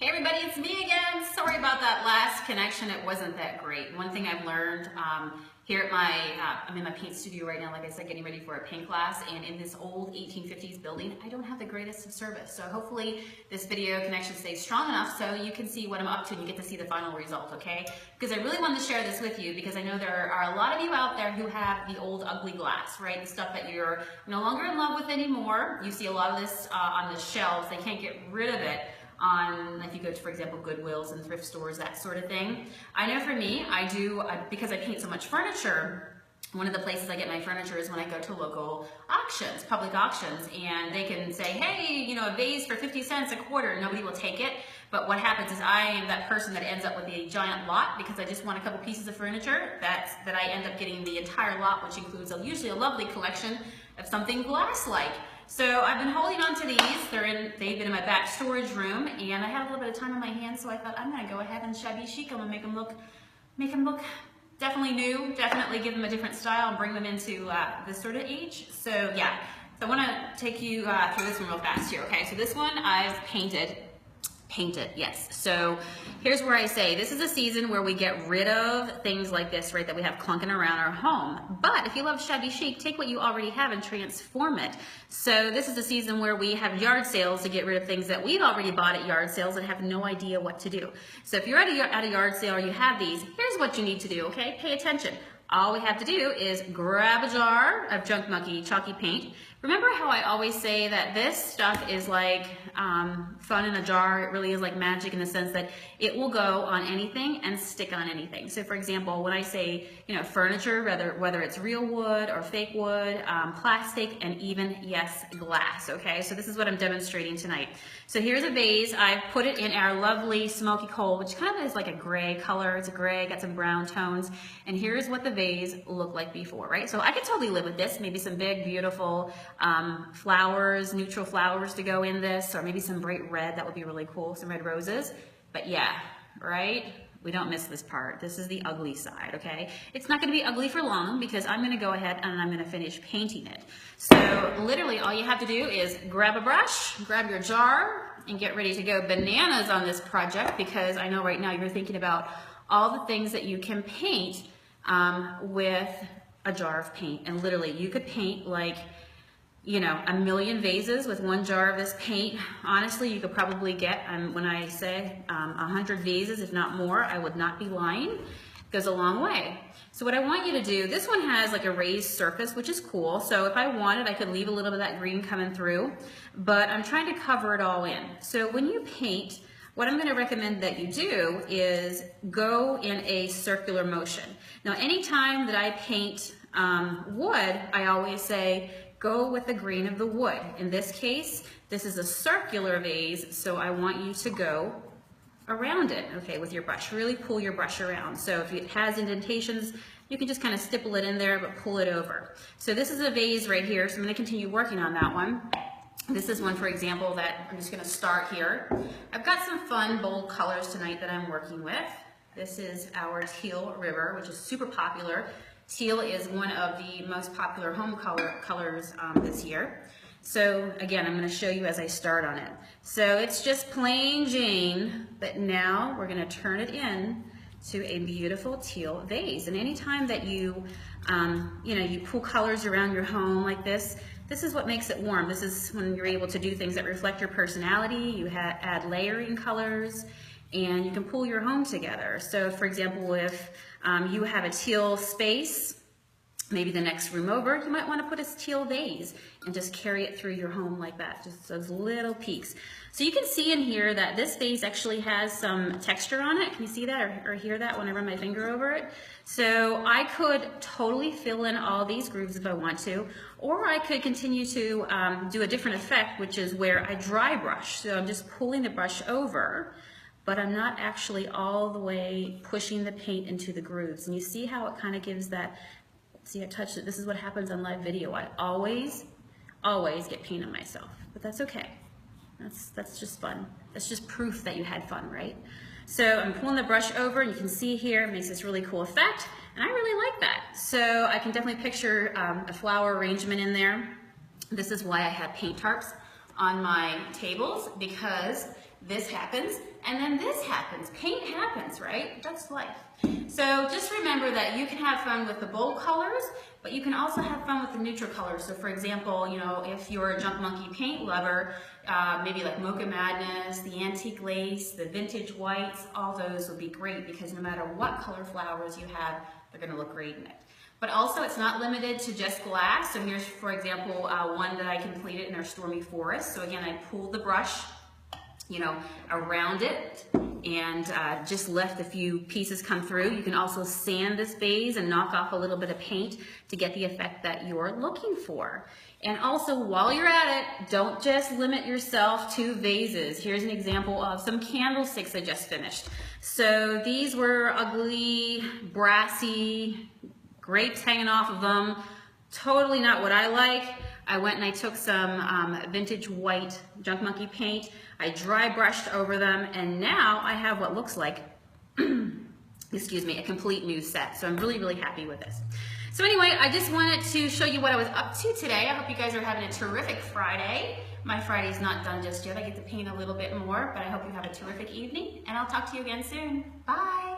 Hey everybody, it's me again. Sorry about that last connection. It wasn't that great. One thing I've learned here at I'm in my paint studio right now, like I said, getting ready for a paint class, and in this old 1850s building, I don't have the greatest of service. So hopefully this video connection stays strong enough so you can see what I'm up to and you get to see the final result, okay? Because I really wanted to share this with you because I know there are a lot of you out there who have the old ugly glass, right? The stuff that you're no longer in love with anymore. You see a lot of this on the shelves. They can't get rid of it. If you go to, for example, Goodwills and thrift stores, that sort of thing. I know for me, because I paint so much furniture, one of the places I get my furniture is when I go to local auctions, public auctions, and they can say, hey, you know, a vase for 50 cents a quarter, nobody will take it. But what happens is I am that person that ends up with a giant lot because I just want a couple pieces of furniture that I end up getting the entire lot, which includes usually a lovely collection of something glass-like. So I've been holding on to these. They've been in my back storage room, and I had a little bit of time on my hands, so I thought I'm gonna go ahead and shabby chic them and make them look definitely new, definitely give them a different style and bring them into this sort of age. So yeah, so I wanna take you through this one real fast here, okay? So this one I've painted, yes. So here's where I say this is a season where we get rid of things like this, right, that we have clunking around our home. But if you love shabby chic, take what you already have and transform it. So this is a season where we have yard sales to get rid of things that we've already bought at yard sales and have no idea what to do. So if you're at a yard sale or you have these, here's what you need to do, okay? Pay attention. All we have to do is grab a jar of Junk Monkey chalky paint. Remember how I always say that this stuff is like fun in a jar. It really is like magic in the sense that it will go on anything and stick on anything. So for example, when I say, you know, furniture, whether it's real wood or fake wood, plastic, and even, yes, glass, okay? So this is what I'm demonstrating tonight. So here's a vase. I've put it in our lovely Smoky coal, which kind of is like a gray color. It's a gray, got some brown tones. And here's what the vase looked like before, right? So I could totally live with this. Maybe some big, beautiful flowers, neutral flowers to go in this, or maybe some bright red. That would be really cool, some red roses. But yeah, right? We don't miss this part. This is the ugly side, okay? It's not gonna be ugly for long because I'm gonna go ahead and I'm gonna finish painting it. So literally all you have to do is grab a brush, grab your jar, and get ready to go bananas on this project because I know right now you're thinking about all the things that you can paint with a jar of paint. And literally you could paint like, you know, a million vases with one jar of this paint. Honestly, you could probably get, when I say 100 vases, if not more, I would not be lying. It goes a long way. So what I want you to do, this one has like a raised surface, which is cool. So if I wanted, I could leave a little bit of that green coming through, but I'm trying to cover it all in. So when you paint, what I'm gonna recommend that you do is go in a circular motion. Now, anytime that I paint wood, I always say, go with the grain of the wood. In this case, this is a circular vase, so I want you to go around it, okay, with your brush. Really pull your brush around. So if it has indentations, you can just kind of stipple it in there, but pull it over. So this is a vase right here, so I'm gonna continue working on that one. This is one, for example, that I'm just gonna start here. I've got some fun, bold colors tonight that I'm working with. This is our Teal River, which is super popular. Teal is one of the most popular home colors this year. So again, I'm going to show you as I start on it. So it's just plain Jane, but now we're going to turn it in to a beautiful teal vase. And anytime that you pull colors around your home like this, this is what makes it warm. This is when you're able to do things that reflect your personality. You add layering colors, and you can pull your home together. So for example, if you have a teal space, maybe the next room over, you might want to put a teal vase and just carry it through your home like that, just those little peaks. So you can see in here that this vase actually has some texture on it. Can you see that or hear that when I run my finger over it? So I could totally fill in all these grooves if I want to, or I could continue to do a different effect, which is where I dry brush. So I'm just pulling the brush over, but I'm not actually all the way pushing the paint into the grooves. And you see how it kind of gives that, see I touched it, this is what happens on live video. I always get paint on myself, but that's okay. That's just fun. That's just proof that you had fun, right? So I'm pulling the brush over, and you can see here, it makes this really cool effect, and I really like that. So I can definitely picture a flower arrangement in there. This is why I have paint tarps on my tables, because this happens, and then this happens. Paint happens, right? That's life. So just remember that you can have fun with the bold colors, but you can also have fun with the neutral colors. So for example, you know, if you're a Junk Monkey paint lover, maybe like Mocha Madness, the antique lace, the vintage whites, all those would be great because no matter what color flowers you have, they're gonna look great in it. But also it's not limited to just glass. So here's, for example, one that I completed in our Stormy Forest. So again, I pulled the brush, you know, around it and just left a few pieces come through. You can also sand this vase and knock off a little bit of paint to get the effect that you're looking for. And also while you're at it, don't just limit yourself to vases. Here's an example of some candlesticks I just finished. So these were ugly, brassy, grapes hanging off of them. Totally not what I like. I went and I took some vintage white Junk Monkey paint. I dry brushed over them, and now I have what looks like, excuse me, a complete new set. So I'm really, really happy with this. So anyway, I just wanted to show you what I was up to today. I hope you guys are having a terrific Friday. My Friday's not done just yet. I get to paint a little bit more, but I hope you have a terrific evening, and I'll talk to you again soon. Bye.